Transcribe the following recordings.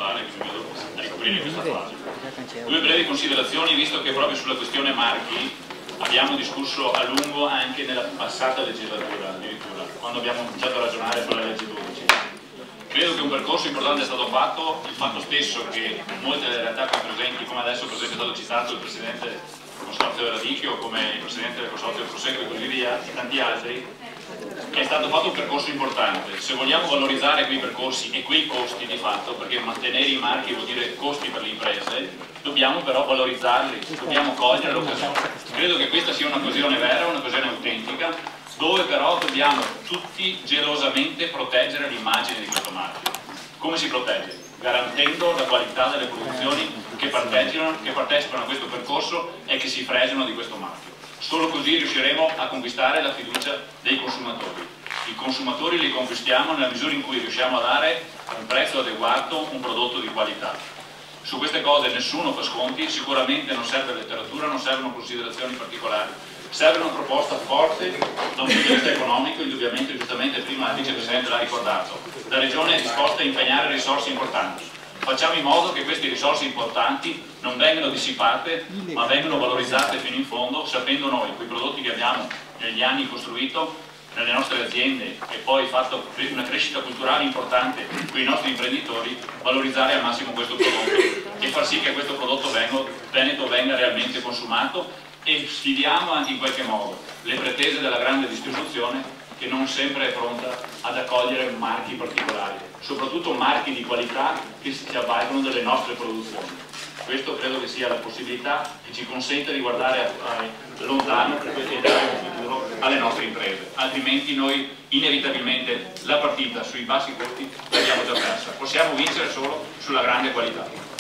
particolare che mi vedo a ricoprire in questa fase. Due brevi considerazioni, visto che proprio sulla questione marchi abbiamo discusso a lungo anche nella passata legislatura, addirittura, quando abbiamo cominciato a ragionare sulla legge 12. Credo che un percorso importante è stato fatto, il fatto stesso che molte delle realtà qui presenti, come adesso per esempio è stato citato il Presidente del Consorzio Radicchio, come il Presidente del Consorzio del Prosecco e così via, e tanti altri, è stato fatto un percorso importante. Se vogliamo valorizzare quei percorsi e quei costi di fatto, perché mantenere i marchi vuol dire costi per le imprese, dobbiamo però valorizzarli, dobbiamo cogliere l'occasione. Credo che questa sia un'occasione vera, un'occasione autentica, dove però dobbiamo tutti gelosamente proteggere l'immagine di questo marchio. Come si protegge? Garantendo la qualità delle produzioni che partecipano a questo percorso e che si fregiano di questo marchio. Solo così riusciremo a conquistare la fiducia dei consumatori. I consumatori li conquistiamo nella misura in cui riusciamo a dare a un prezzo adeguato un prodotto di qualità. Su queste cose nessuno fa sconti, sicuramente non serve letteratura, non servono considerazioni particolari. Serve una proposta forte da un punto di vista economico, indubbiamente, giustamente prima il Vicepresidente l'ha ricordato. La Regione è disposta a impegnare risorse importanti. Facciamo in modo che queste risorse importanti non vengano dissipate, ma vengano valorizzate fino in fondo, sapendo noi, quei prodotti che abbiamo negli anni costruito nelle nostre aziende e poi fatto una crescita culturale importante con i nostri imprenditori, valorizzare al massimo questo prodotto e far sì che questo prodotto veneto venga realmente consumato, e sfidiamo anche in qualche modo le pretese della grande distribuzione, che non sempre è pronta ad accogliere marchi particolari, soprattutto marchi di qualità che si avvalgono delle nostre produzioni. Questo credo che sia la possibilità che ci consente di guardare lontano e dare un futuro alle nostre imprese, altrimenti noi inevitabilmente la partita sui bassi costi l'abbiamo già persa. Possiamo vincere solo sulla grande qualità.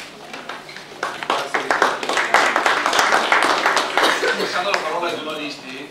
Passando la parola ai giornalisti,